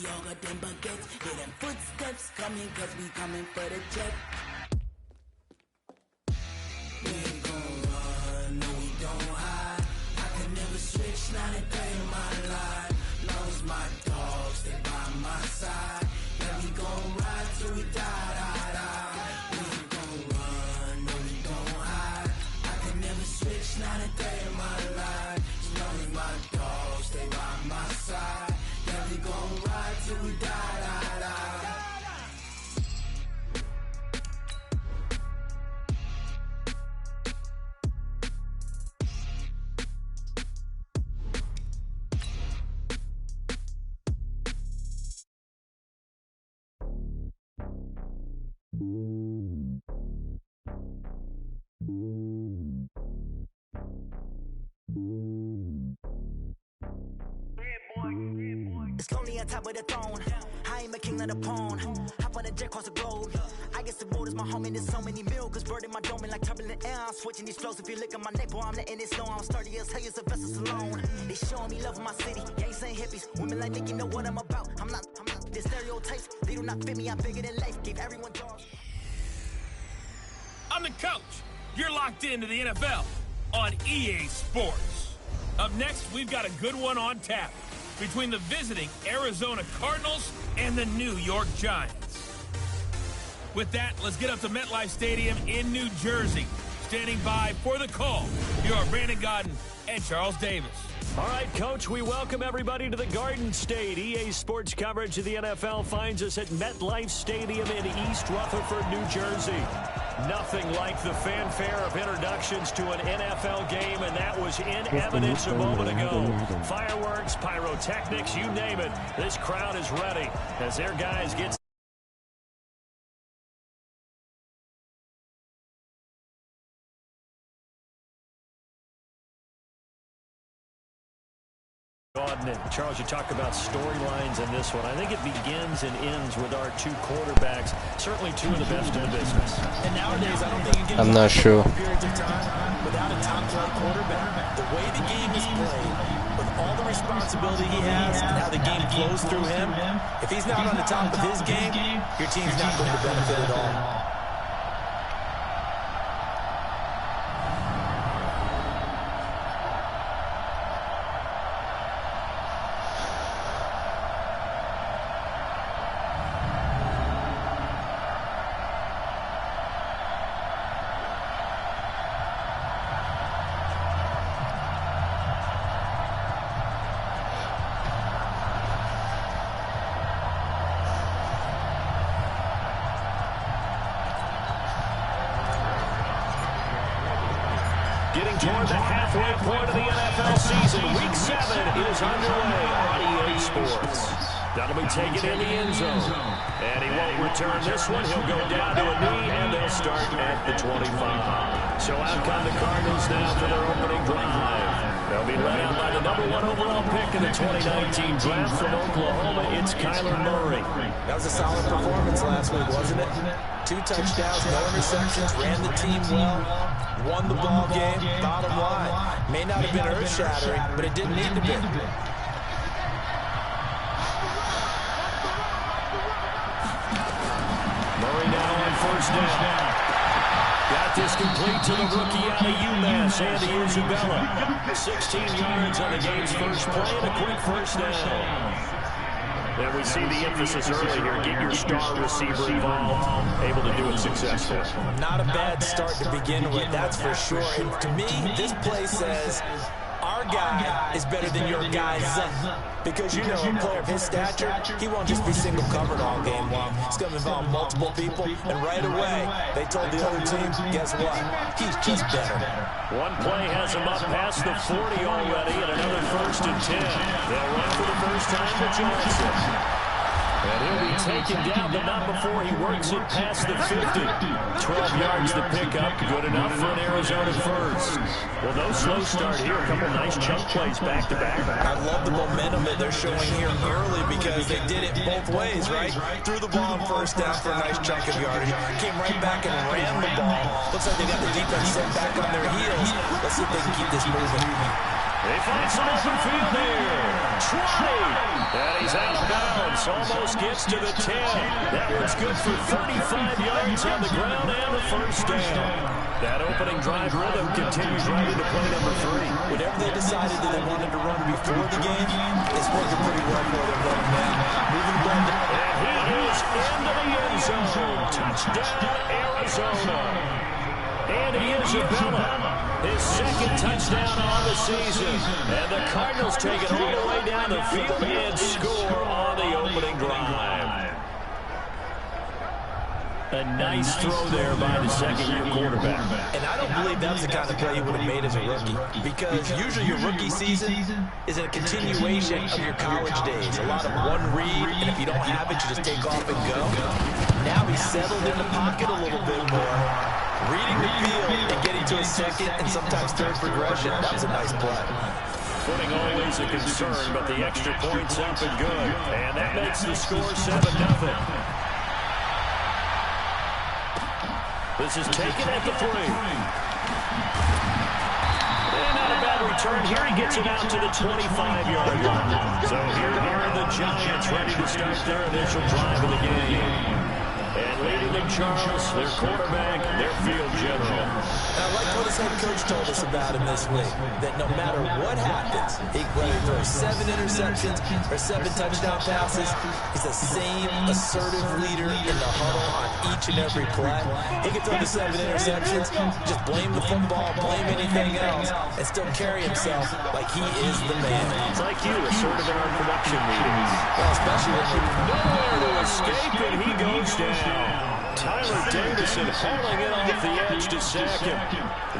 all got them baguettes. Hear them footsteps coming, cause we coming for the jet. We ain't gon' run, no we don't hide. I can never switch, not a day in my life. Long as my dogs, stay by my side. Yeah, we gon' ride till we die, die, die. We ain't gon' run, no we don't hide. I can never switch, not a day in my life. As long as my dogs, stay by my side. Yeah, we gon' ride till we die, die, die. It's lonely on top of the throne. I am a king of the pawn. Hop on a jet across the globe. I guess the road is my home and there's so many milks. Bird in my dome and like turbulent air. I'm switching these flows. If you look at my neck, boy, I'm letting it slow. I'm sturdy as hell as a vessel alone. They showing me love in my city. Gang saying hippies. Women like Nick, you know what I'm about. I'm not the stereotypes. They do not fit me. I'm bigger than life. Gave everyone dogs. I'm the coach. You're locked into the NFL on EA Sports. Up next, we've got a good one on tap between the visiting Arizona Cardinals and the New York Giants. With that, let's get up to MetLife Stadium in New Jersey. Standing by for the call, here are Brandon Godden and Charles Davis. All right, Coach, we welcome everybody to the Garden State. EA Sports coverage of the NFL finds us at MetLife Stadium in East Rutherford, New Jersey. Nothing like the fanfare of introductions to an NFL game, and that was in evidence a moment ago. Fireworks, pyrotechnics, you name it. This crowd is ready as their guys get Charles, you talk about storylines in this one. I think it begins and ends with our two quarterbacks, certainly two of the best in the business. And nowadays, I don't think you get I'm not sure. periods of time without a top-flight quarterback. The way the game is played, with all the responsibility he has and how the game flows through him, if he's not on the top of his game, your team's not going to benefit at all. Getting toward the halfway point of the NFL season. Week 7 is underway on EA Sports. That'll be taken in the end zone. And he won't return this one. He'll go down to a knee, and they'll start at the 25. So out come the Cardinals now for their opening drive. They'll be led out by the #1 overall pick in the 2019 draft from Oklahoma. It's Kyler Murray. That was a solid performance last week, wasn't it? 2 touchdowns, no interceptions, ran the team well, won the ball game. Bottom line, may not have been earth-shattering, but it didn't need to be. Murray now on first down. Got this complete to the rookie out of UMass, Andy Isabella. 16 yards on the game's first play and a quick first down. And we see the emphasis early here. Get your star receiver involved, able to do it successfully. Not a bad start to begin with, that's for sure. And to me, this play says our guy is better than your guy's. Because, you know, a player of his stature, he won't just be single covered all game long. He's going to involve multiple people. And right away, they told the other team, guess what? He's just better. One play has him up past the 40 already, and another 1st and 10. They'll run for the first time to Johnson. And he'll be taken down, but not before he works it past the 50. 12 yards to pick up. Good enough for an Arizona first. Well, no slow start here. A couple nice chunk plays back-to-back. I love the momentum that they're showing here early because they did it both ways, right? Threw the ball on first down for a nice chunk of yardage. Came right back and ran the ball. Looks like they got the defense set back on their heels. Let's see if they can keep this moving. They find some open field here. 20. And he's out of bounds. pass almost gets to the 10. That one's good for 35 yards on the ground and a first down. That opening drive rhythm continues right into play number 3. Whatever they decided that they wanted to run before the game, it's working pretty well for them right now. Moving the ball. And he is into the end zone. Touchdown, Arizona. Andy Isabella, his second touchdown on the season. And the Cardinals take it all the way down the field and score on the opening drive. A nice throw there by the second-year quarterback. And I don't believe that's the kind of play he would have made as a rookie. Because usually your rookie season is a continuation of your college days. A lot of one read, and if you don't have it, you just take off and go. Now he's settled in the pocket a little bit more, reading the field and getting to a second and sometimes third progression. That was a nice play. Footing always a concern, but the extra point's up and good. And that makes the score 7-0. This is taken at the 3. And not a bad return here. He gets it out to the 25-yard line. So here are the Giants ready to start their initial drive of the game. And leading them, Charles, their quarterback, their field general. I like what his head coach told us about him this week, that no matter what happens, whether he throws 7 interceptions or 7 touchdown passes, he's the same assertive leader in the huddle on each and every play. He can throw the 7 interceptions, just blame the football, blame anything else, and still carry himself like he is the man. It's like you, assertive in our production meetings. Well, especially when we're nowhere to escape, and he goes down. Tyler Davison hauling it off the edge to sack him.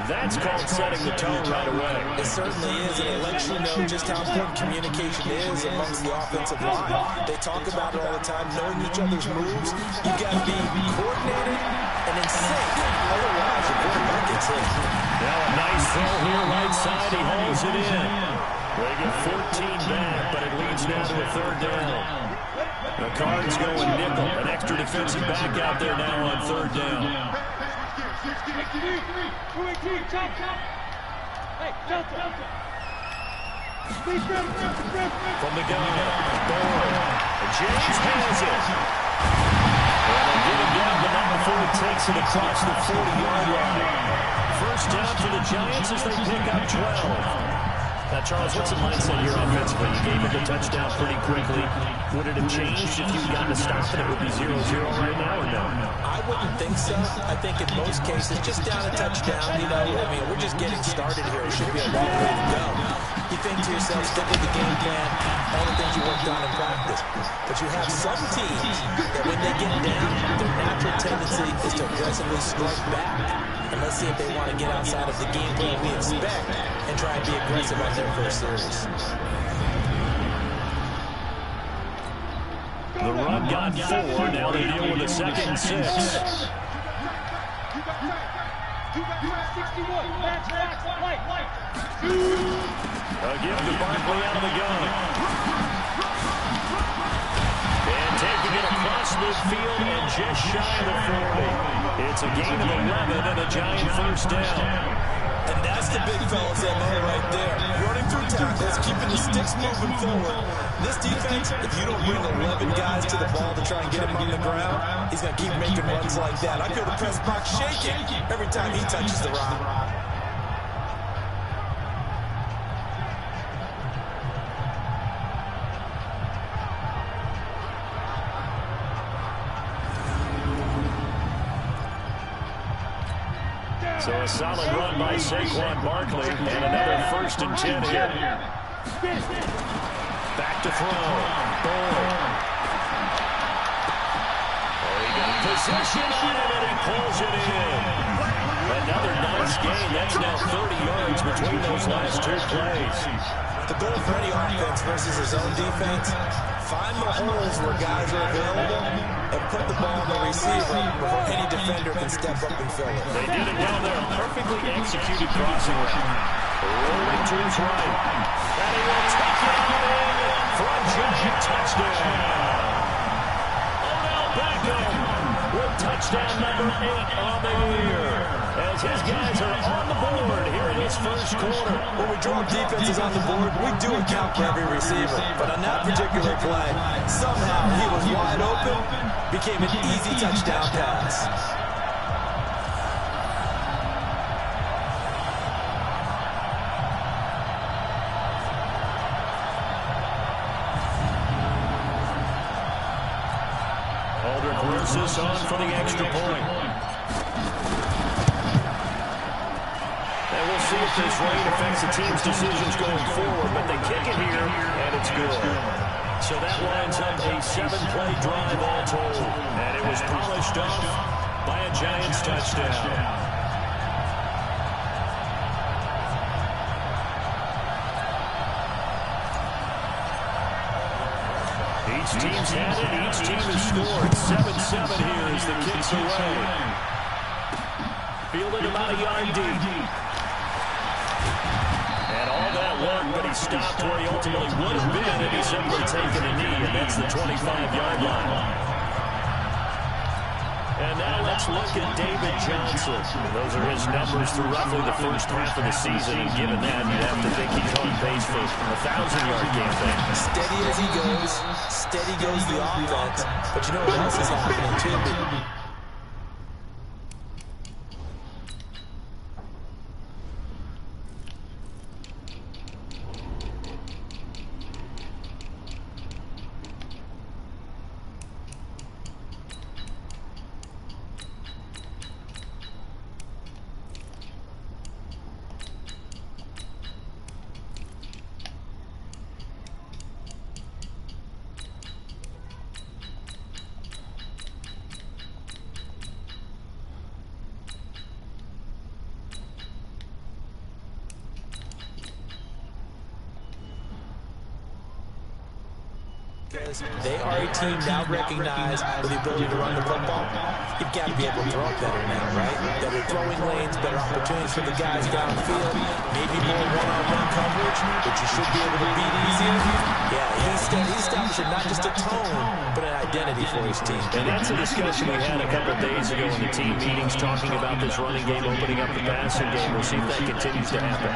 That's called setting the tone right away. It certainly is, and it lets you know just how important communication is amongst the offensive line. They talk about it all the time, knowing each other's moves. You've got to be coordinated and in sync. Otherwise, your quarterback gets hit. Now a nice throw here right side. He holds it in. They get 14 back, but it leads now to a third down. The Cards going nickel. An extra defensive back out there now on third down. From the gun, Boyd. James has it. And they get him down to number 4. Takes it across the 40-yard line. First down for the Giants as they pick up 12. Now, Charles, what's the mindset here offensively? You gave it the touchdown pretty quickly. Would it have changed if you'd gotten a stop and it would be 0-0 right now or no? I wouldn't think so. I think in most cases, just down a touchdown, we're just getting started here. It should be a long way to go. You think to yourself, stick with the game plan, all the things you worked on in practice. But you have some teams that when they get down, their natural tendency is to aggressively strike back. And let's see if they want to get outside of the game plan we expect and try and be aggressive on their first series. The run got 4. Now they deal with a 2nd and 6. A give to Barkley out of the gun. And taking it across midfield and just shy of the 40. It's a gain of 11 and a Giant first down. And that's the big fella's MO right there. Running through tackles, keeping the sticks moving forward. This defense, if you don't bring 11 guys to the ball to try and get him on the ground, he's going to keep making runs like that. I feel the press box shaking every time he touches the rock. So a solid run by Saquon Barkley, and another 1st and 10 here. Back to throw. Boyd. Oh, he got position on it, and he pulls it in. Another nice gain. That's now 30 yards between those last 2 plays. The goal for any offense versus his own defense, find the holes where guys are available and put the ball on the receiver before any defender can step up and fill it. They did it down there. A perfectly executed crossing route. Rolling to his right. And he will take it in for a Giant touchdown. Odell Beckham with touchdown number 8 on the year. As His guys are on the board here in this first quarter. When we drop defenses on the board, we do account for every receiver. But on that particular play, somehow he was wide open, became an easy touchdown pass. This on for the extra point. And we'll see if this rain affects the team's decisions going forward, but they kick it here, and it's good. So that lines up a 7-play drive all told. And it was polished off by a Giants touchdown. Each team's had it. Each team has scored. 7-7 here as the kick's away. Fielded about a yard deep. And all that work, but he stopped where he ultimately would have been if he simply taken a knee, and that's the 25-yard line. And now let's look at David Johnson. Those are his numbers through roughly the first half of the season. And given that, you'd have to think he's on pace for a 1,000-yard campaign. Steady as he goes. Steady goes the offense. But you know what else is happening, too? They are a team now recognized with the ability to run the football. You've got to be able to throw it better now, right? Better throwing lanes, better opportunities for the guys downfield, maybe more one-on-one coverage, but you should be able to beat easier. Yeah, he's establishing not just a tone, but an identity for his team. And that's a discussion we had a couple days ago in the team meetings talking about this running game opening up the passing game. We'll see if that continues to happen.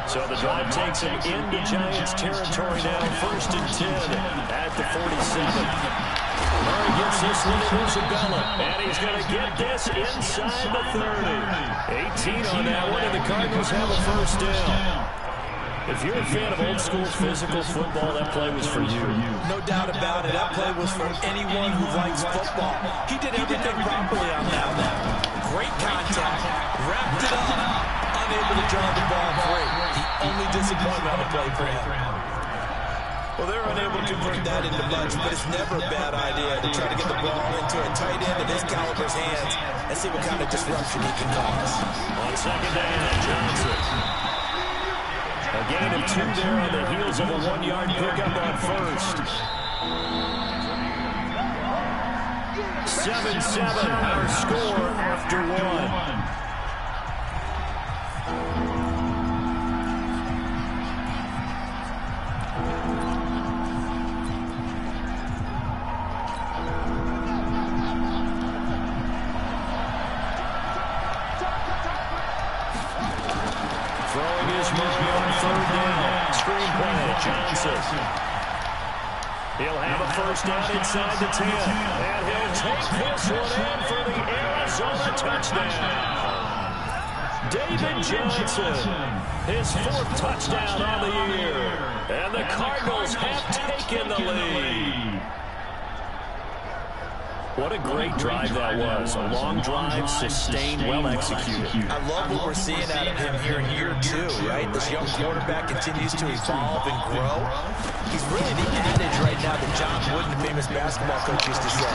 So the drive takes him into Giants territory now, 1st and 10 at the 47. Murray gets this one to Isabella, and he's going to get this inside the 30. 18 on that one, and the Cardinals have a first down. If you're a fan of old-school physical football, that play was for you. No doubt about it. That play was for anyone who likes football. He did everything properly on that one. Great contact, wrapped it up. Unable to drive the ball free. The only disappointment on the play for him. Well, they're unable to convert that into much, but it's never a bad idea to try to get the ball into a tight end of this caliber's hands and see what kind of disruption he can cause. On second down, Johnson. A gain of 2 there on the heels of a 1-yard pickup on first. 7-7, our score after 1. Throwing his Murray on 3rd down. Screen play, Johnson. He'll have a first down inside the 10. And he'll take this one in for the Arizona touchdown. David Johnson, his 4th touchdown on the year. And the Cardinals have taken the lead. What a great drive that was. A long drive, sustained, well executed. I love what we're seeing out of him here in year 2, right? This young quarterback continues to evolve and grow. He's really the adage right now that John Wooden, the famous basketball coach, used to say.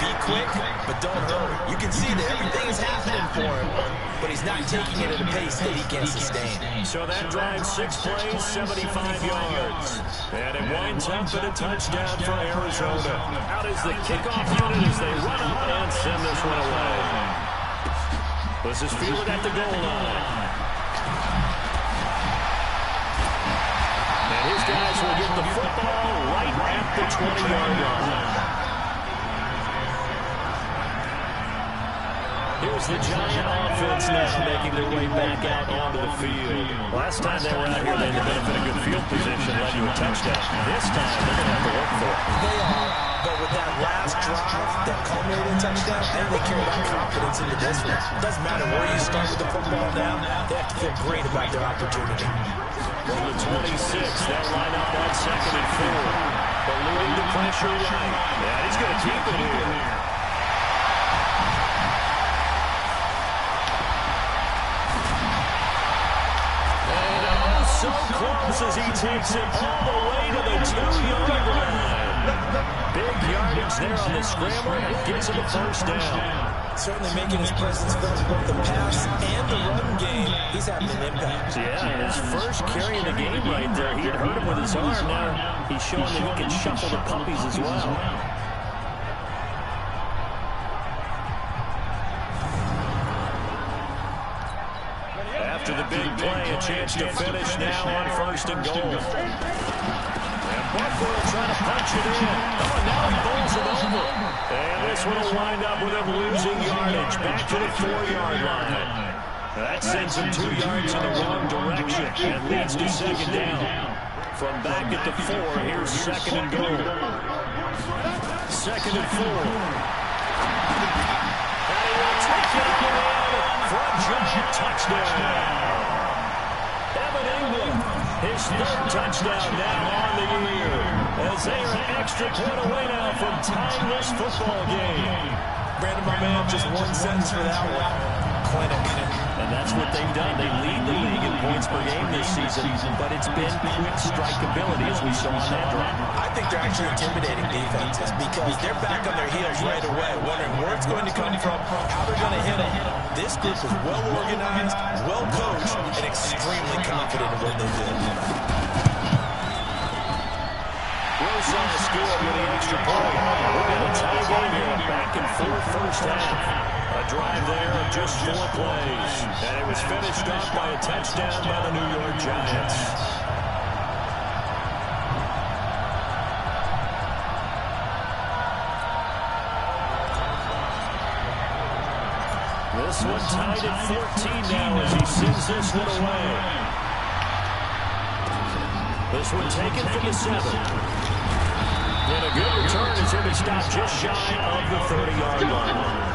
Be quick, but don't hurry. You can see that everything is happening for him, but he's not taking it at a pace that he can sustain. So that drive, 6 plays, 75 yards. And it winds up at a touchdown for Arizona. Out is the kickoff unit as they run up and send this one away. This is fielded at the goal line. And his guys will get the football right at the 20-yard line. Here Here's the Giant offense now making their way back out onto the field. Last time they were out here, they had the benefit of good field position, led to a touchdown. This time, they're going to have to work for it. They are, but with that last drive that culminated in touchdown, I think they carry that confidence into this one. It doesn't matter where you start with the football now, they have to feel great about their opportunity. From the 26, they'll line up on 2nd and 4. Eluding the pressure right. Yeah, he's going to keep it here. And oh, so close as he takes it all the way to the 2-yard line. Big yardage there on the scramble. It gets him a first down. Certainly making his presence felt in both the pass and the run game. He's having an impact. Yeah, his first carry in the game right there. He had hurt him with his arm. Now he's showing that he can shuffle the puppies as well. After the big play, a chance to finish now on 1st and goal. And Buffalo will try to punch it in. Oh, and now he bowls it over. And this one will wind up with him losing yardage back to the 4-yard line. That sends him 2 yards in the wrong direction and leads to 2nd down. From back at the 4, here's 2nd and goal. 2nd and 4. And he will take it all in for a giant touchdown. Evan Ingram, his 3rd touchdown now on the year, as they are an extra point away now from tying this football game. Brandon, my man, just one sentence for that one. Clinic. And that's what they've done. They lead the league in points per game this season, but it's been quick strike ability as we saw on that drive. I think they're actually intimidating defenses because they're back on their heels right away, wondering where it's going to come from, how they're going to hit them. This group is well organized, well coached, and extremely confident in what they do. Wilson scored with the extra point. We're going to tie game here, back and forth first half. A drive there of just 4 plays. And it was finished off by a touchdown by the New York Giants. This one tied at 14 now as he sends this one away. This one taken from the 7. And a good return is here to stop just shy of the 30-yard line.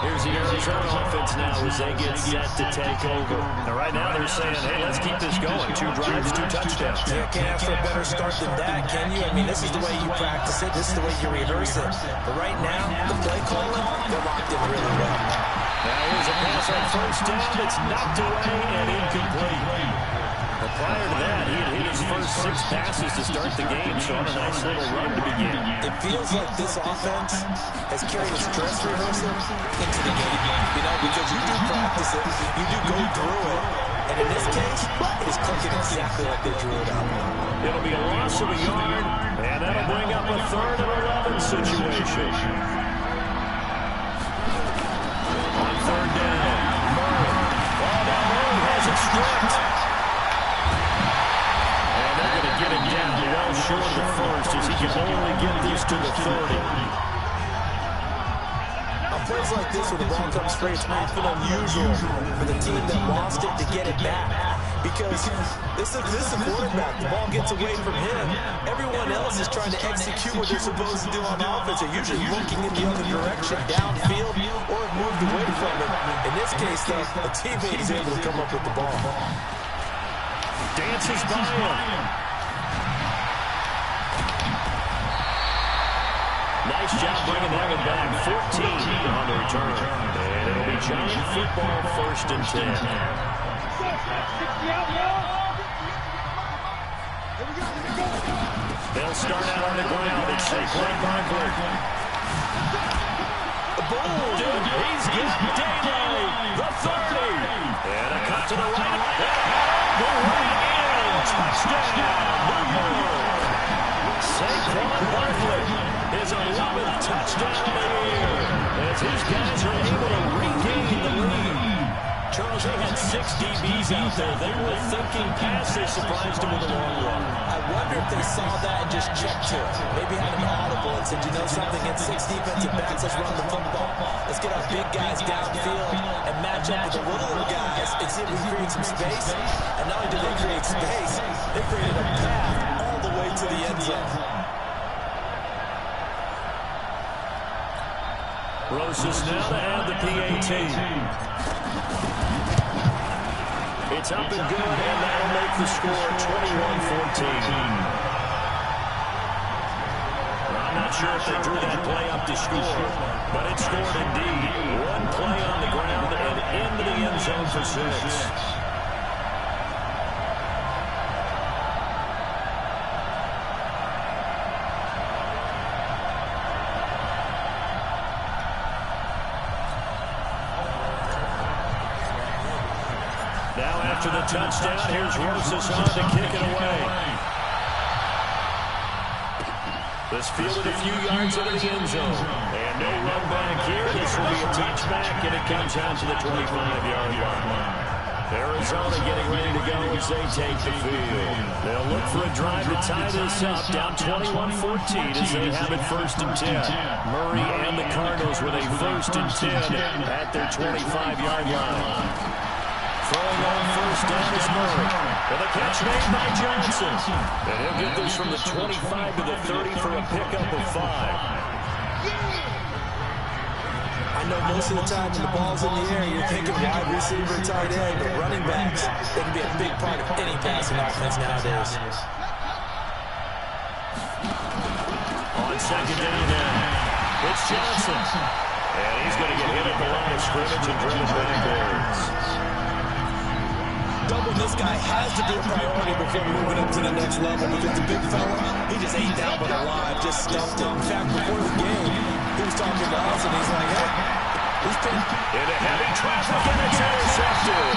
Here's the Arizona offense now as they get set to take over. Now, right now they're saying, hey, let's keep this going. 2 drives, 2 touchdowns. You can't ask for a better start than that, can you? I mean, this is the way you practice it. This is the way you rehearse it. But right now, the play calling, they're locked in really well. Now here's a pass on first down that's knocked away and incomplete. But prior to that, he had hit his first 6 passes to start the game, so on a nice little run to begin. It feels like this offense has carried a stress rehearsal into the game, you know, because you do practice it, you do go through it, and in this case, it is clicking exactly like they drew it out. It'll be a loss of a yard, and that'll bring up a 3rd and 11 situation. On 3rd down, Murray. Oh, now Murray has it stripped. Get him down well short of the first as he can only get this to the 30. On plays like this where the ball comes straight, it's often unusual for the team that lost it to get it back. Because this is a quarterback. The ball gets away from him. Everyone else is trying to execute what they're supposed to do on offense. They're usually looking in the other direction, downfield, or moved away from it. In this case, though, a teammate is able to come up with the ball. Dances by him. Nice job bringing that one back. 14 on the return. And it'll be Giant football 1st and 10. They'll start out on the ground at Saquon Barkley. He's got daylight. The 30. And a cut to the right. The right end. Touchdown. New York. Saquon Barkley. His 11th touchdown of the year as his guys are able to regain the lead. Charles, they had 6 DBs out there. They were thinking pass. They surprised him with a long run. I wonder if they saw that and just checked to it. Maybe had an audible and said, you know something, against 6 defensive backs, let's run the football. Let's get our big guys downfield and match up with the littler guys and see if we can create some space. And not only did they create space, they created a path all the way to the end zone. Rosas now to add the PAT. It's up and good, and that'll make the score 21-14. I'm not sure if they drew that play up to score, but it scored indeed. One play on the ground and into the end zone for 6. After the touchdown, here's Rosas on to kick it away. This fielded a few yards into the end zone. And no run back here. This will be a touchback, and it comes out to the 25-yard line. Arizona getting ready to go as they take the field. They'll look for a drive to tie this up, down 21-14 as they have it 1st and 10. Murray and the Cardinals with a 1st and 10 at their 25-yard line. Throwing on 1st down is Murray. And the catch made by Johnson. And he'll get this from the 25 to the 30 for a pickup of 5. I know most of the time when the ball's in the air, you're thinking wide receiver, tight end, but running backs, they can be a big part of any passing offense nowadays. On 2nd down now, it's Johnson. And he's going to get hit at the line of scrimmage and driven backwards. Doubling this guy has to be a priority before moving up to the next level, because the big fella, he just ate down but alive, just stuffed it. In fact, before the game, he was talking to us, and he's like, hey, he's pinned. Into heavy traffic, and it's intercepted.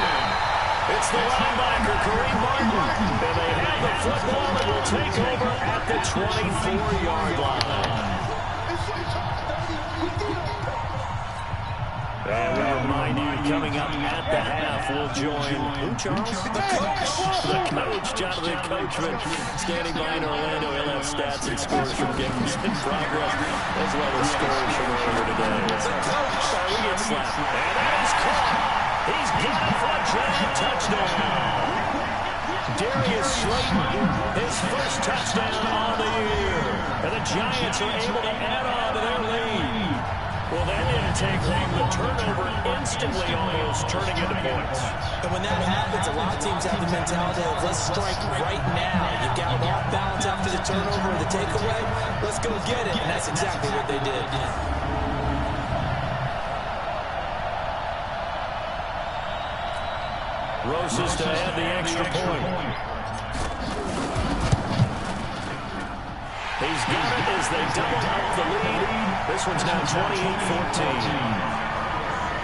It's the linebacker, Kareem Martin. And they have the football and will take over at the 24-yard line. And we remind you, coming up at the half, we'll join, who, Charles? The coach. The coach, Jonathan Coachman, standing by in Orlando. He'll have stats and scores from games in progress, as well as scores from earlier today. It's the coach. We get slapped. And that is caught. He's got it for a giant touchdown. Darius Slayton, his first touchdown on the year. And the Giants are able to add on to their lead. Well, that didn't take long. The turnover instantly almost turning into points. And when that happens, a lot of teams have the mentality of, let's strike right now. You've got off balance after the turnover or the takeaway. Let's go get it. And that's exactly what they did. Rosas to add the extra point. He's got it as they double up the lead. This one's now 28-14.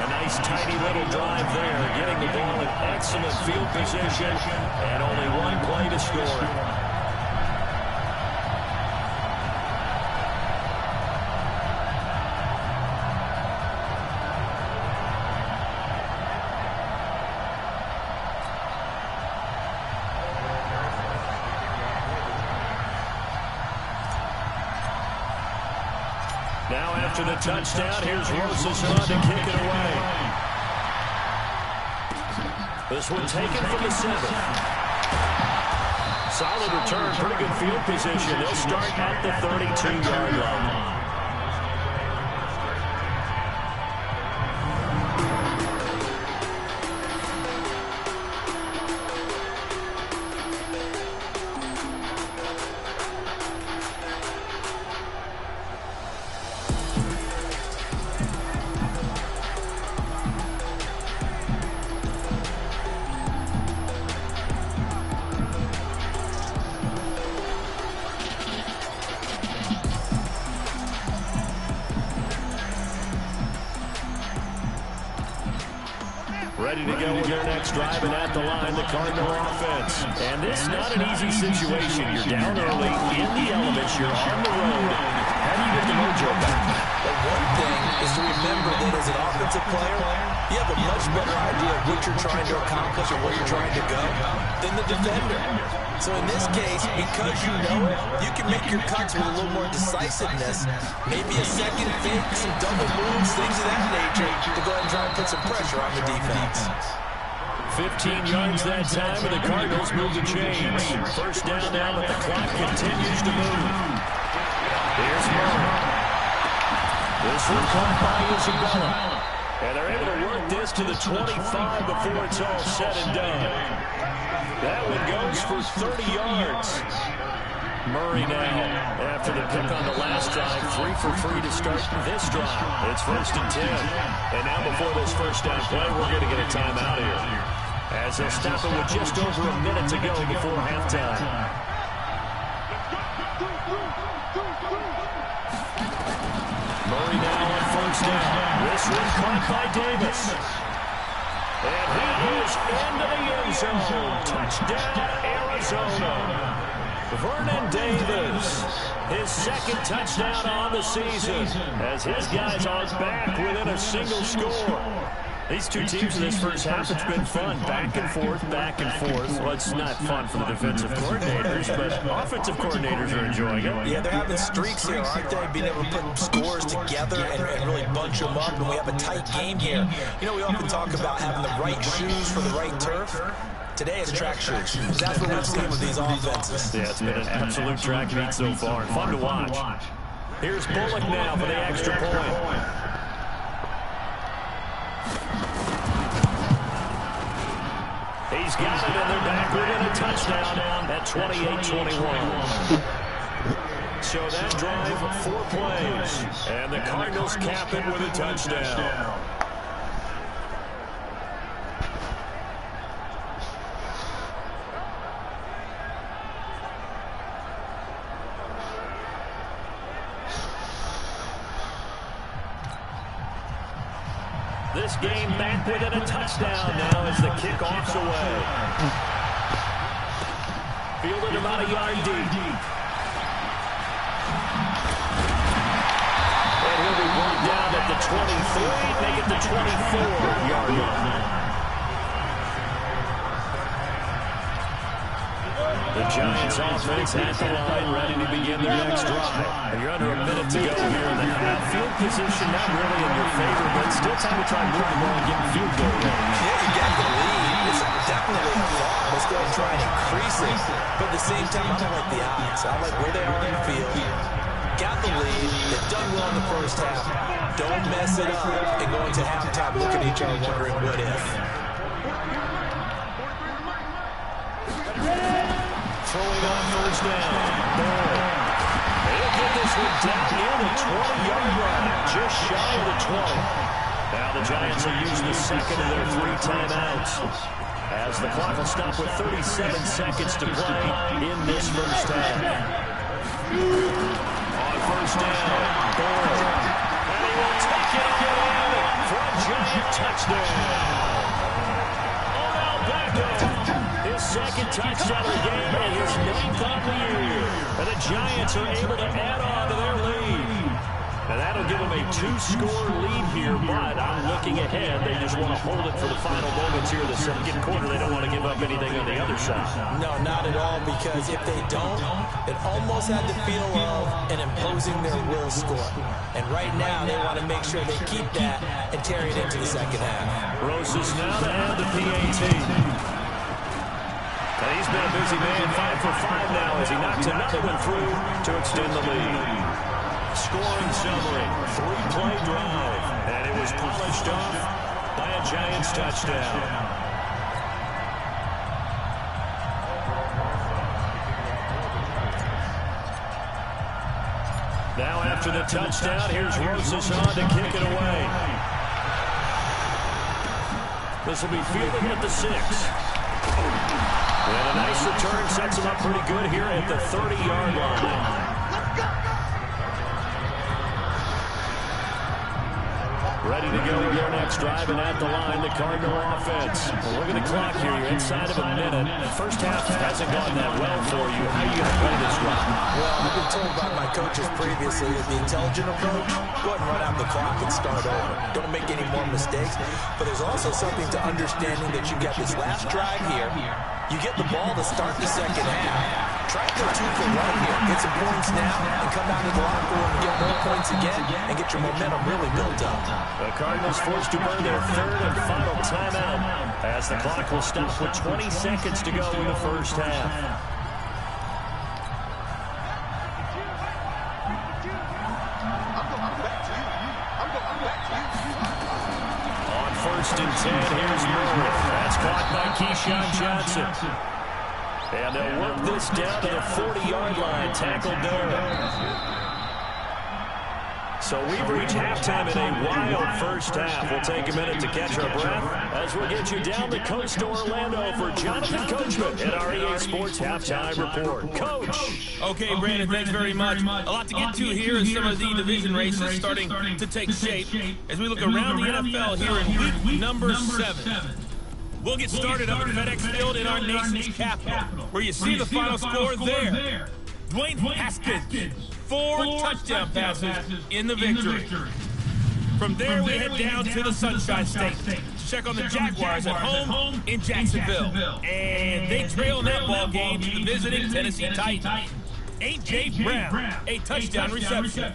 A nice tiny little drive there, getting the ball in excellent field position, and only one play to score. Now after the touchdown, here's Rosas on to kick it away. This one taken from the 7. Solid return, pretty good field position. They'll start at the 32-yard line. Ready to go with their next drive, and at the line, the Cardinal offense. And this is not an easy situation. You're down early, in the elements, you're on the road. How do you get the mojo back? But one thing is to remember that as an offensive player, you have a much better idea of what you're trying to accomplish or where you're trying to go than the defender. So in this case, because you know it, you can make your cuts with a little more decisiveness. Maybe a second fake, some double moves, things of that nature to go ahead and try and put some pressure on the defense. 15 yards that time, and the Cardinals move the chains. First down now, but the clock continues to move. Here's Murray. This one caught by Isabella. And they're able to work this to the 25 before it's all said and done. That one goes for 30 yards. Murray now, after the pick on the last drive, 3 for 3 to start this drive. It's 1st and 10. And now before this first down play, we're going to get a timeout here, as they'll stop it with just over a minute to go before halftime. Murray now on first down. This one caught by Davis. And he is into the end zone. Touchdown, Arizona. Vernon Davis, his second touchdown on the season, as his guys are back within a single score. These two teams in this first half, it's been fun. Back and forth, back and forth. Well, it's not fun for the defensive coordinators, but offensive coordinators are enjoying it. Yeah, they're having streaks here, aren't they? Being able to put scores together and really bunch them up, and we have a tight game here. You know, we often talk about having the right shoes for the right turf. Today it's track shoes. That's what we've seen with these offenses. Yeah, it's been an absolute track meet so far. Fun to watch. Here's Bullock now for the extra point. He's got it, and they're back within a touchdown at 28-21. So that drive, 4 plays, and the Cardinals cap it with a touchdown. This game back within a touchdown now as the kickoff's away. Fielded about a yard deep. And he'll be brought down at the 23, make it the 24-yard line. The Giants offense at the line, ready to begin their next drive. And you're under a minute to go here in the half. Field position not really in your favor, but still time to try and move the ball and get the field goal. Yeah, you got the lead. It's definitely a thought. Let's go and try and increase it. But at the same time, I don't like the odds. I like where they are in the field. Got the lead. They've done well in the first half. Don't mess it up and go into halftime looking at each other wondering what if. Throwing on first down. They'll get this one down near the 20-yard line, just shy of the 20. Now the Giants will use the second of their 3 timeouts, as the clock will stop with 37 seconds to play in this first half. On first down, and he will take it away for a Giant touchdown. His second touchdown of the game and his 9th on the year. And the Giants are able to add on to their lead. And that'll give them a 2-score lead here, but I'm looking ahead. They just want to hold it for the final moments here of the second quarter. They don't want to give up anything on the other side. No, not at all, because if they don't, it almost had the feel of an imposing their will score. And right now, they want to make sure they keep that and carry it into the second half. Rosas now to add the PAT. And he's been a busy man, 5 for 5 now as he knocks another one through to extend the lead. Scoring summary, 3-play drive, and it was polished off by a Giants touchdown. Now after the touchdown, here's Rosas on to kick it away. This will be fielded at the 6. And a nice return sets him up pretty good here at the 30-yard line. Ready to go with their next drive, and at the line, the Cardinal offense. Well, look at the clock here. You're inside of a minute. First half hasn't gone that well for you. How are you going to play this one? Well, I've been told by my coaches previously that the intelligent approach, go ahead and run out the clock and start over. Don't make any more mistakes. But there's also something to understanding that you got this last drive here. You get the ball to start the second half. Try to go 2 for 1 here. Get some points now and come down to the locker room and get more points again and get your momentum really built up. The Cardinals forced to burn their third and final timeout as the clock will stop with 20 seconds to go in the first half. On 1st and 10, here's Murray. That's caught by Keyshawn Johnson. And they'll work this down to the 40-yard line. Tackled there. So we've reached halftime in a wild first half. We'll take a minute to catch our breath as we'll get you down the coast to Orlando for Jonathan Coachman at our EA Sports Halftime Report. Coach. Okay, Brandon, thanks very much. A lot to get to here as some of the division races starting to take shape as we look around the NFL here in week number 7. We'll get started up at FedEx Field in our nation's capital, where you see the final score there. Dwayne Haskins, 4 touchdown passes in the victory. From there, we head down to the Sunshine State to check on the Jaguars at home in Jacksonville. And they trail in that ball game to the visiting Tennessee Titans. A.J. Brown, a touchdown reception.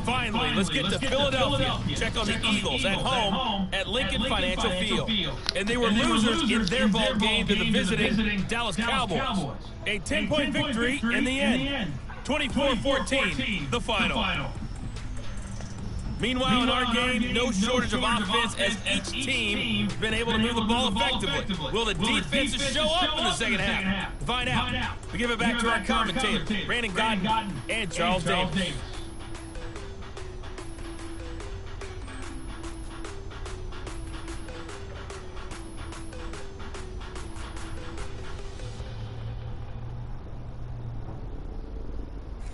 Finally, let's get to Philadelphia. Check on the Eagles at home at Lincoln Financial Field. And they were losers in their ball game to the visiting Dallas Cowboys. A 10-point victory in the end. 24-14, the final. Meanwhile, in our game, no shortage of offense as each team has been able to move the ball effectively. Will the defenses show up in the second half? Find out. We give it back to our commentators, Brandon Godden and Charles Davis.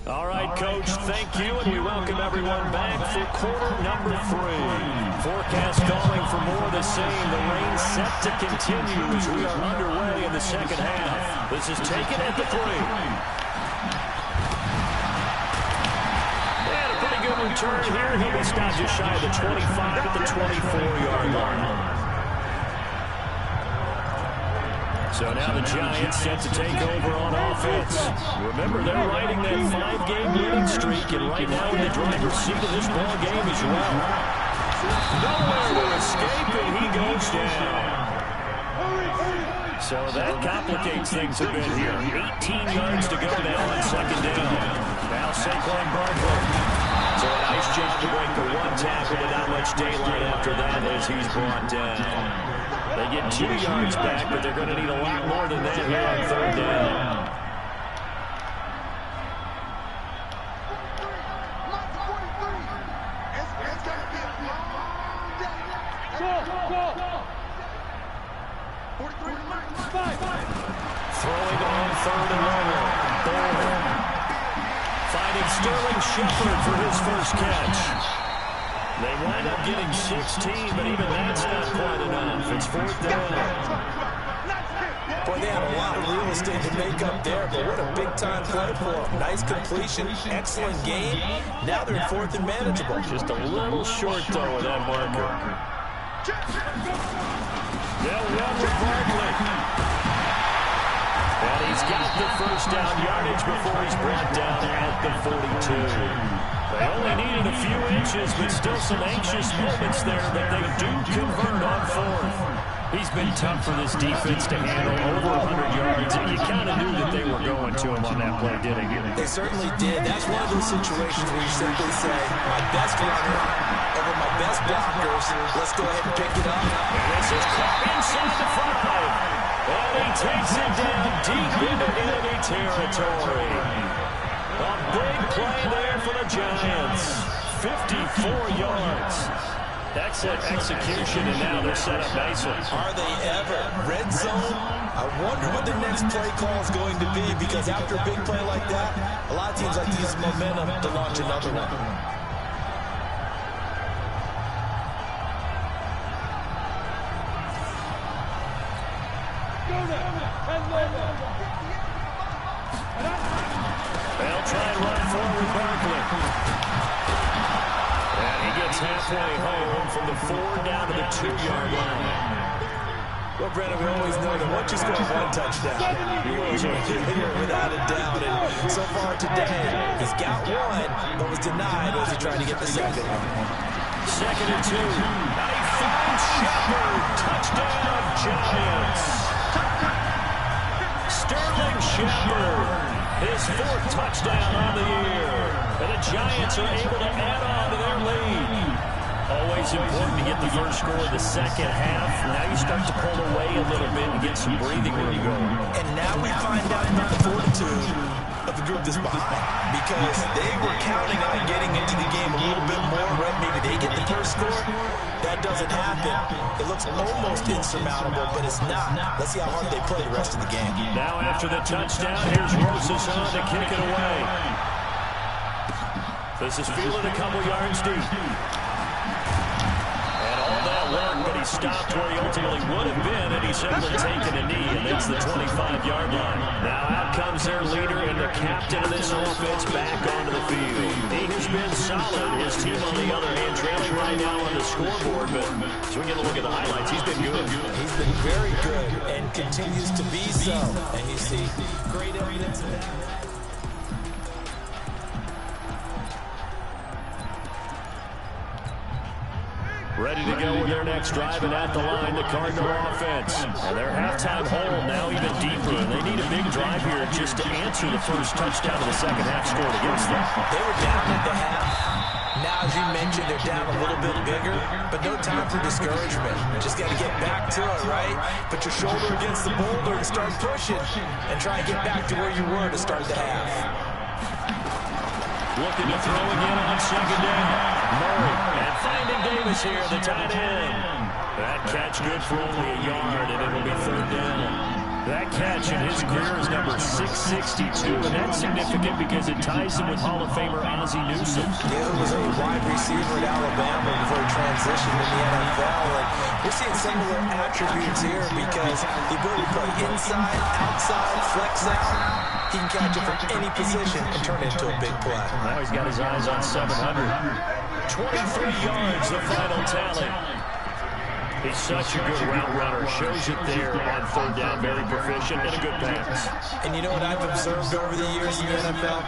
All right, Coach, thank you, and we welcome everyone back for quarter number 3. Forecast calling for more of the same. The rain set to continue as we are underway in the second half. This is taken at the 3. And a pretty good return here. He'll be stopped just shy of the 25 at the 24-yard line. So now the Giants set to take over on offense. Remember, they're riding that 5-game winning streak, and right now in the driver's seat of this ball game as well. Nowhere to escape, and he goes down. So that complicates things a bit here. 18 yards to go now on second down. Now Saquon Barkley. So a nice job to break the 1 tackle, but not much daylight after that as he's brought down. They get 2 yards back, but they're going to need a lot more than that here on third down. Throwing on third and long. Bourne. Finding Sterling Shepard for his first catch. They wind up getting 16, but even that's not quite enough. It's 4th down. Boy, they had a lot of real estate to make up there, but what a big-time play for them. Nice completion, excellent game. Now they're in 4th and manageable. Just a little short, though, with that marker. They'll run with Barkley. And he's got the first down yardage before he's brought down at the 42. They only needed a few inches, but still some anxious moments there, but they do convert on 4th. He's been tough for this defense to handle, over 100 yards, and you kind of knew that they were going to him on that play, didn't you? They certainly did. That's one of those situations where you simply say, my best runner over my best blockers. Let's go ahead and pick it up. And this is caught inside the 5. And he takes it down deep into enemy territory. A big play there for the Giants. 54 yards. Excellent execution, and now they're set up nicely. Are they ever? Red zone? I wonder what the next play call is going to be, because after a big play like that, a lot of teams like to use momentum to launch another one. They'll try and run forward Barkley. And he gets halfway home from the 4 down to the 2-yard line. Well, Brandon, we always know that once you score one touchdown, you are here without a doubt. And so far today, he's got one, but was denied as he tried to get the second one. 2nd and 2. Now he finds Shepard. Touchdown, Giants. Sterling Shepard. His 4th touchdown on the year. And the Giants are able to add on to their lead. Always important to get the first score in the second half. Now you start to pull away a little bit and get some breathing room going. And now we find out about the fortitude of the group that's behind, because they were counting on getting into the game a little bit more, right? Maybe they get the first score. That doesn't happen. It looks almost insurmountable, but it's not. Let's see how hard they play the rest of the game. Now after the touchdown, here's Rosas on to kick it away. This is fielded a couple yards deep. But he stopped where he ultimately would have been, and he's able to take a knee, and that's the 25-yard line. Now out comes their leader and the captain of this offense back onto the field. He has been solid. His team, on the other hand, trailing right now on the scoreboard, but as we get a look at the highlights, he's been good. He's been very good and continues to be so, and you see great evidence of that. Ready to go with their next drive, and at the line, the Cardinal offense. And their halftime hole now even deeper, and they need a big drive here just to answer the first touchdown of the second half scored against them. They were down at the half. Now, as you mentioned, they're down a little bit bigger, but no time for discouragement. Just got to get back to it, right? Put your shoulder against the boulder and start pushing, and try and get back to where you were to start the half. Looking to throw again on 2nd down. Murray, and finding Davis here, the tight end. That catch good for only a yard, and it'll be 3rd down. That catch in his career is number 662, and that's significant because it ties him with Hall of Famer Ozzie Newsome. Yeah, who was a wide receiver at Alabama before he transitioned to the NFL. And we're seeing similar attributes here because the ability to play inside, outside, flex out. He can catch it from any position and turn it into a big play. Now he's got his eyes on 700. 23 yards, the final tally. He's such a good route runner. Shows it there on 3rd down. Very proficient and a good pass. And you know what I've observed over the years in the NFL?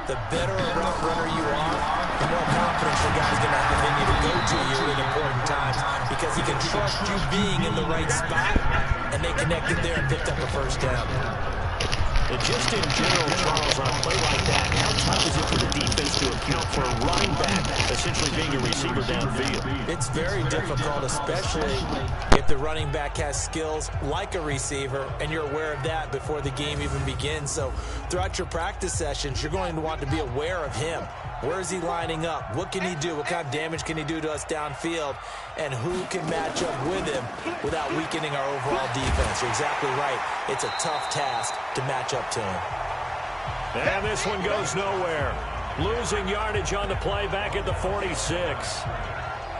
The better a route runner you are, the more confidence the guy's going to continue to go to you in important times, because he can trust you being in the right spot, and they connected there and picked up a 1st down. And just in general, Charles, on a play like that, how tough is it for the defense to account for a running back essentially being a receiver downfield? It's very difficult, especially if the running back has skills like a receiver, and you're aware of that before the game even begins. So throughout your practice sessions, you're going to want to be aware of him. Where is he lining up? What can he do? What kind of damage can he do to us downfield? And who can match up with him without weakening our overall defense? You're exactly right. It's a tough task to match up to him. And this one goes nowhere. Losing yardage on the play back at the 46.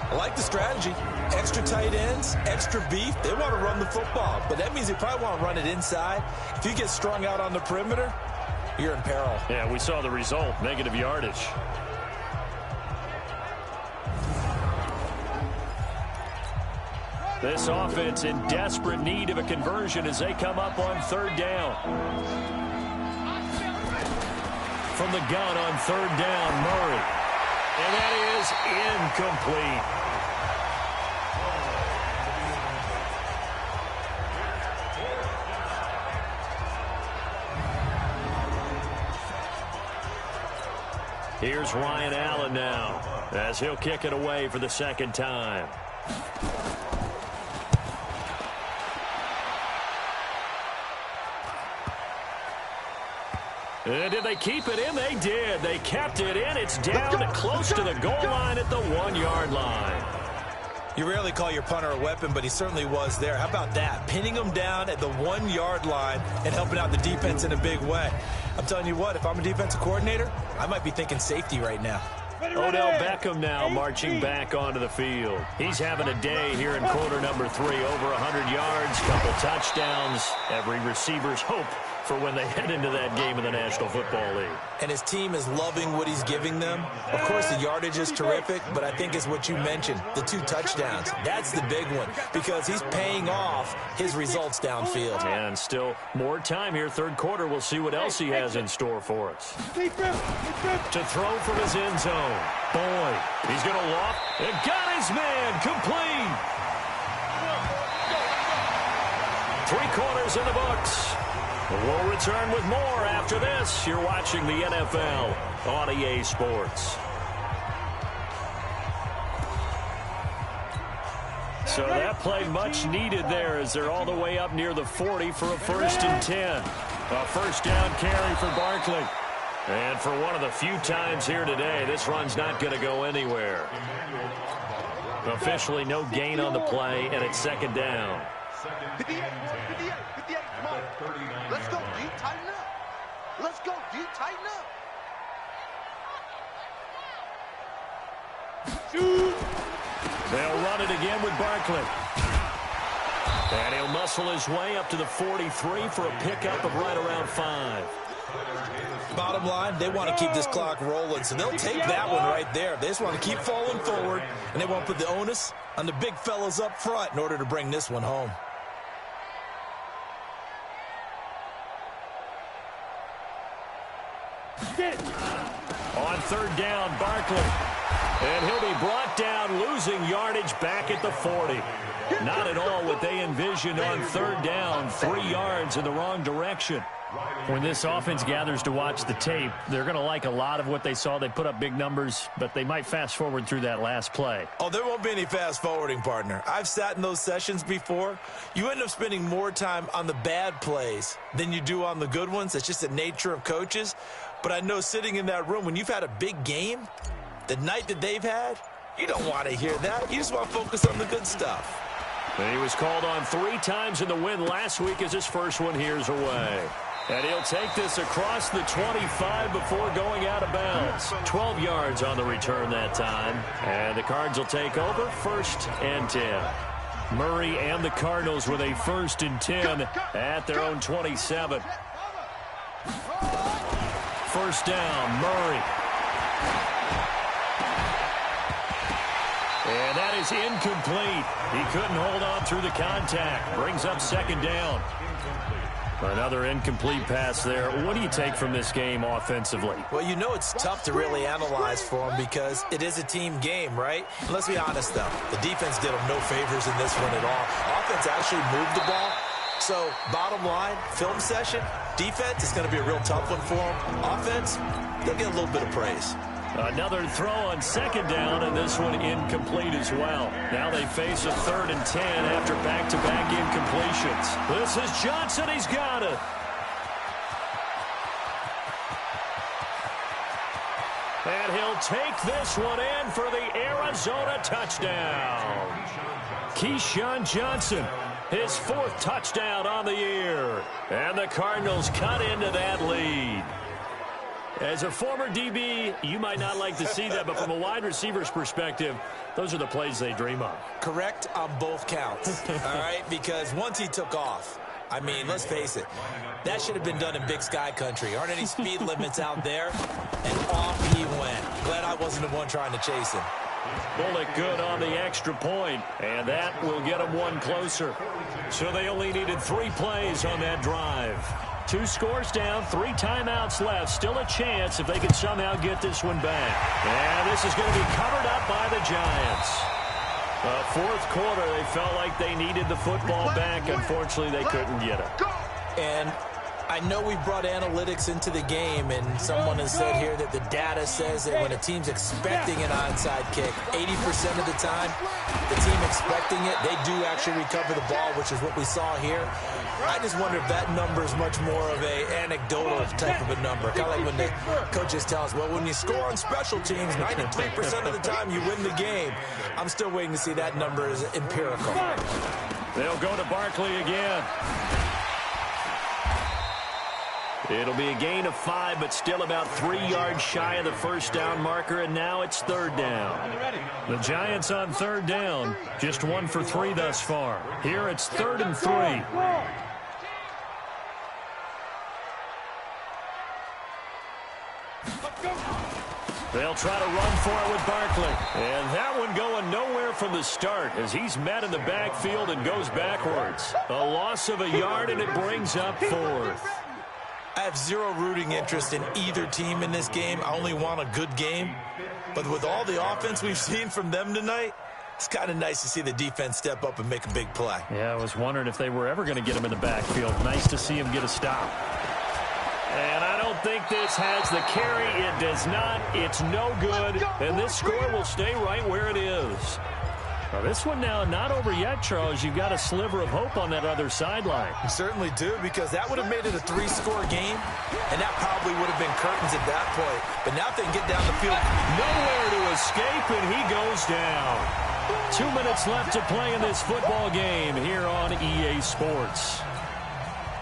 I like the strategy. Extra tight ends, extra beef. They want to run the football, but that means they probably want to run it inside. If you get strung out on the perimeter, you're in peril. Yeah, we saw the result, negative yardage. This offense in desperate need of a conversion as they come up on 3rd down. From the gun on 3rd down, Murray. And that is incomplete. Here's Ryan Allen now as he'll kick it away for the 2nd time. And did they keep it in? They did. They kept it in. It's down close to the goal line at the 1-yard line. You rarely call your punter a weapon, but he certainly was there. How about that? Pinning him down at the 1-yard line and helping out the defense in a big way. I'm telling you what, if I'm a defensive coordinator, I might be thinking safety right now. Odell Beckham now marching back onto the field. He's having a day here in quarter number 3. Over 100 yards, couple touchdowns. Every receiver's hope for when they head into that game in the National Football League. And his team is loving what he's giving them. Of course, the yardage is terrific, but I think it's what you mentioned, the 2 touchdowns. That's the big one because he's paying off his results downfield. And still more time here, third quarter. We'll see what else he has in store for us. To throw from his end zone. Boyd, he's going to loft. And got his man, complete. 3 quarters in the books. We'll return with more after this. You're watching the NFL on EA Sports. So that play much needed there as they're all the way up near the 40 for a 1st and 10. A first down carry for Barkley. And for one of the few times here today, this run's not going to go anywhere. Officially no gain on the play, and it's 2nd down. 58, come on. Let's go, D, tighten up. Let's go, D, tighten up. Shoot. They'll run it again with Barkley. And he'll muscle his way up to the 43 for a pickup of right around 5. Bottom line, they want to keep this clock rolling, so they'll take that one right there. They just want to keep falling forward, and they want to put the onus on the big fellas up front in order to bring this one home. On 3rd down, Barkley. And he'll be brought down, losing yardage back at the 40. Not at all what they envisioned on 3rd down, 3 yards in the wrong direction. When this offense gathers to watch the tape, they're going to like a lot of what they saw. They put up big numbers, but they might fast forward through that last play. Oh, there won't be any fast forwarding, partner. I've sat in those sessions before. You end up spending more time on the bad plays than you do on the good ones. It's just the nature of coaches. But I know sitting in that room, when you've had a big game, the night that they've had, you don't want to hear that. You just want to focus on the good stuff. And he was called on 3 times in the win last week as his first one here's away. And he'll take this across the 25 before going out of bounds. 12 yards on the return that time. And the Cards will take over 1st and 10. Murray and the Cardinals with a 1st and 10 at their own 27. 1st down, Murray. And that is incomplete. He couldn't hold on through the contact. Brings up 2nd down. Another incomplete pass there. What do you take from this game offensively? Well, you know it's tough to really analyze for them because it is a team game, right? And let's be honest, though. The defense did them no favors in this one at all. Offense actually moved the ball. So, bottom line, film session, defense is going to be a real tough one for them. Offense, they'll get a little bit of praise. Another throw on 2nd down, and this one incomplete as well. Now they face a 3rd and 10 after back-to-back incompletions. This is Johnson. He's got it. And he'll take this one in for the Arizona touchdown. Keyshawn Johnson, his 4th touchdown on the year. And the Cardinals cut into that lead. As a former DB, you might not like to see that, but from a wide receiver's perspective, those are the plays they dream of. Correct on both counts, all right? Because once he took off, I mean, let's face it, that should have been done in Big Sky country. Aren't any speed limits out there? And off he went. Glad I wasn't the one trying to chase him. Bullock good on the extra point, and that will get them one closer. So they only needed 3 plays on that drive. 2 scores down, 3 timeouts left. Still a chance if they can somehow get this one back. And this is going to be covered up by the Giants. 4th quarter, they felt like they needed the football back. Unfortunately, they couldn't get it. And I know we brought analytics into the game, and someone has said here that the data says that when a team's expecting an onside kick, 80% of the time, the team expecting it, they do actually recover the ball, which is what we saw here. I just wonder if that number is much more of an anecdotal type of a number. Kind of like when the coaches tell us, well, when you score on special teams, 93% of the time you win the game. I'm still waiting to see that number is empirical. They'll go to Barkley again. It'll be a gain of 5, but still about 3 yards shy of the first down marker, and now it's third down. The Giants on third down, just 1 for 3 thus far. Here it's 3rd and 3. They'll try to run for it with Barkley. And that one going nowhere from the start as he's met in the backfield and goes backwards. A loss of a yard, and it brings up 4th. I have zero rooting interest in either team in this game. I only want a good game. But with all the offense we've seen from them tonight, it's kind of nice to see the defense step up and make a big play. Yeah, I was wondering if they were ever going to get him in the backfield. Nice to see him get a stop. And I don't think this has the carry. It does not. It's no good. And this score will stay right where it is. Now, this one now not over yet, Charles. You've got a sliver of hope on that other sideline. You certainly do, because that would have made it a 3-score game, and that probably would have been curtains at that point. But now if they can get down the field, nowhere to escape, and he goes down. 2 minutes left to play in this football game here on EA Sports.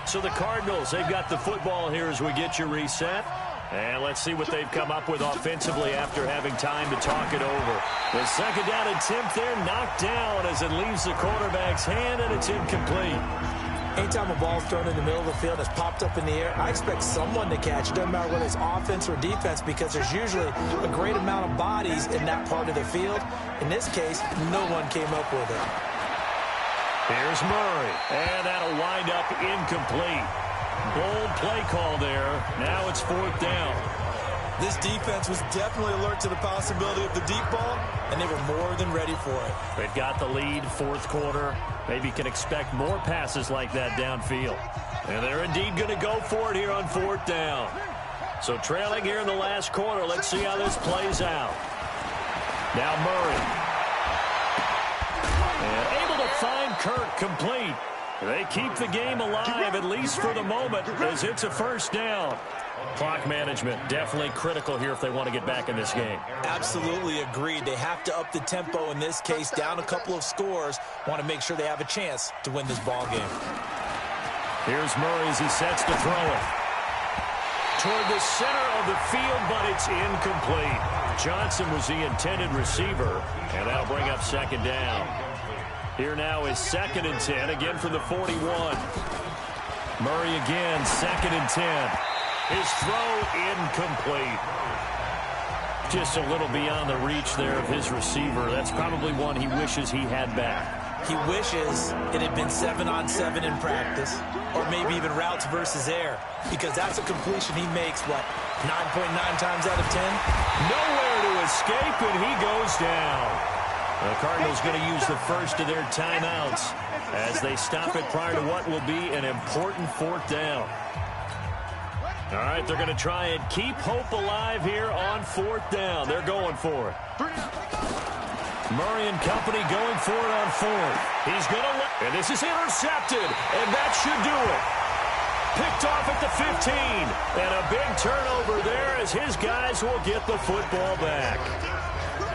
So the Cardinals, they've got the football here as we get you reset. And let's see what they've come up with offensively after having time to talk it over. The second down attempt there knocked down as it leaves the quarterback's hand, and it's incomplete. Anytime a ball's thrown in the middle of the field and it's popped up in the air, I expect someone to catch it. Doesn't matter whether it's offense or defense, because there's usually a great amount of bodies in that part of the field. In this case, no one came up with it. Here's Murray, and that'll wind up incomplete. Bold play call there. Now it's 4th down. This defense was definitely alert to the possibility of the deep ball, and they were more than ready for it. They've got the lead, 4th quarter. Maybe can expect more passes like that downfield. And they're indeed going to go for it here on 4th down. So trailing here in the last quarter. Let's see how this plays out. Now Murray. And able to find Kirk complete. They keep the game alive, at least for the moment, as it's a first down. Clock management definitely critical here if they want to get back in this game. Absolutely agreed. They have to up the tempo in this case, down a couple of scores. Want to make sure they have a chance to win this ball game. Here's Murray as he sets to throw it. Toward the center of the field, but it's incomplete. Johnson was the intended receiver, and that'll bring up second down. Here now is 2nd and 10, again from the 41. Murray again, 2nd and 10. His throw incomplete. Just a little beyond the reach there of his receiver. That's probably one he wishes he had back. He wishes it had been 7-on-7 in practice, or maybe even routes versus air, because that's a completion he makes, what, 9.9 times out of 10? Nowhere to escape, and he goes down. The Cardinals going to use the first of their timeouts as they stop it prior to what will be an important 4th down. All right, they're going to try and keep hope alive here on 4th down. They're going for it. Murray and company going for it on 4th. He's going to, and this is intercepted, and that should do it. Picked off at the 15, and a big turnover there as his guys will get the football back.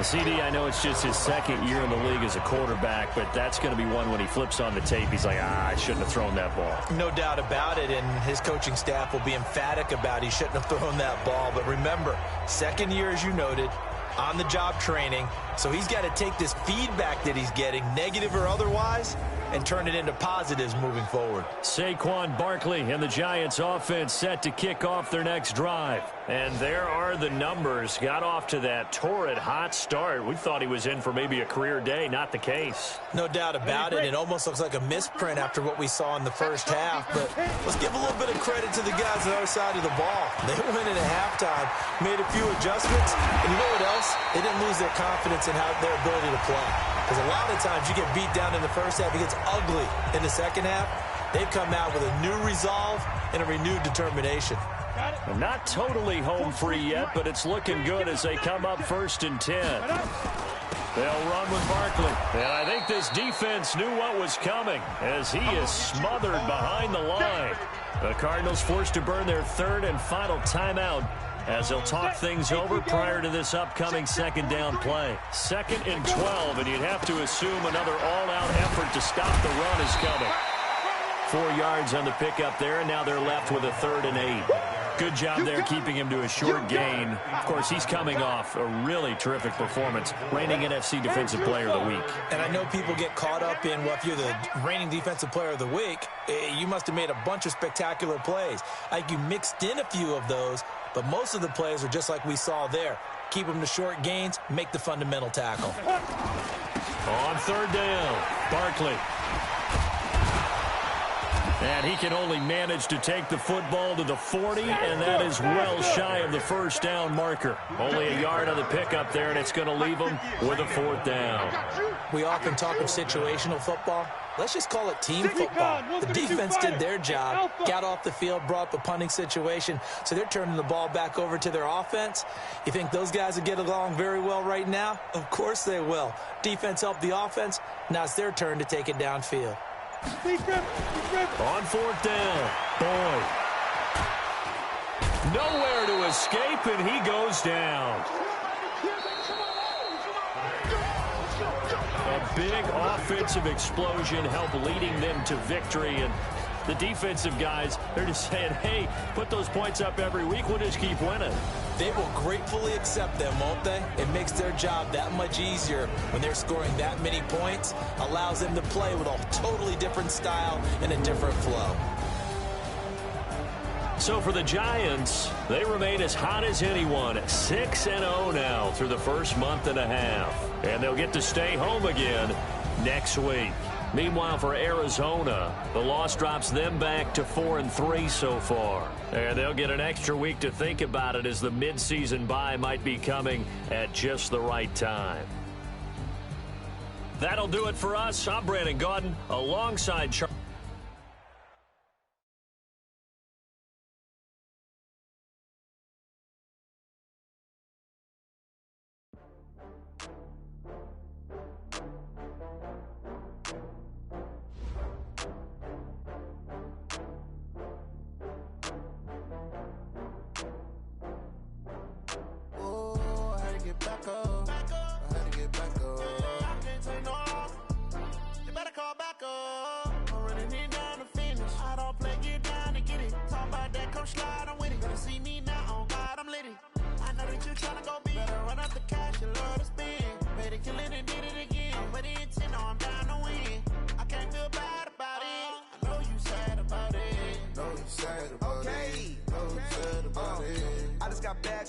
CD, I know it's just his 2nd year in the league as a quarterback, but that's going to be one when he flips on the tape. He's like, I shouldn't have thrown that ball. No doubt about it, and his coaching staff will be emphatic about he shouldn't have thrown that ball. But remember, 2nd year, as you noted, on-the-job training, so he's got to take this feedback that he's getting, negative or otherwise, and turn it into positives moving forward. Saquon Barkley and the Giants offense set to kick off their next drive. And there are the numbers. Got off to that torrid hot start. We thought he was in for maybe a career day. Not the case. No doubt about it. It almost looks like a misprint after what we saw in the first half. But let's give a little bit of credit to the guys on the other side of the ball. They went in at halftime, made a few adjustments. And you know what else? They didn't lose their confidence in their ability to play. Because a lot of times you get beat down in the first half. It gets ugly in the second half. They've come out with a new resolve and a renewed determination. Not totally home free yet, but it's looking good as they come up 1st and 10. They'll run with Barkley. And I think this defense knew what was coming as he is smothered behind the line. The Cardinals forced to burn their 3rd and final timeout as they'll talk things over prior to this upcoming 2nd down play. 2nd and 12, and you'd have to assume another all-out effort to stop the run is coming. 4 yards on the pickup there, and now they're left with a 3rd and 8. Good job there keeping him to a short gain. Of course, he's coming off a really terrific performance, reigning NFC Defensive Player of the Week. And I know people get caught up in, well, if you're the reigning Defensive Player of the Week, you must have made a bunch of spectacular plays. I think you mixed in a few of those, but most of the plays are just like we saw there. Keep them to short gains, make the fundamental tackle. On 3rd down, Barkley. And he can only manage to take the football to the 40, and that is well shy of the 1st down marker. Only a yard on the pickup there, and it's going to leave him with a 4th down. We often talk of situational football. Let's just call it team football. The defense did their job, got off the field, brought up a punting situation, so they're turning the ball back over to their offense. You think those guys will get along very well right now? Of course they will. Defense helped the offense. Now it's their turn to take it downfield. On 4th down, Boyd. Nowhere to escape, and he goes down. A big offensive explosion helped leading them to victory, and the defensive guys, they're just saying, hey, put those points up every week, we'll just keep winning. They will gratefully accept them, won't they? It makes their job that much easier when they're scoring that many points, allows them to play with a totally different style and a different flow. So for the Giants, they remain as hot as anyone, 6-0 now through the first month and a half. And they'll get to stay home again next week. Meanwhile, for Arizona, the loss drops them back to 4-3 so far. And they'll get an extra week to think about it, as the midseason bye might be coming at just the right time. That'll do it for us. I'm Brandon Gaudin alongside Charlie.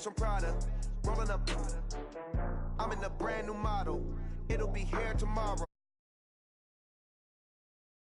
From Prada, rolling up. I'm in a brand new model. It'll be here tomorrow.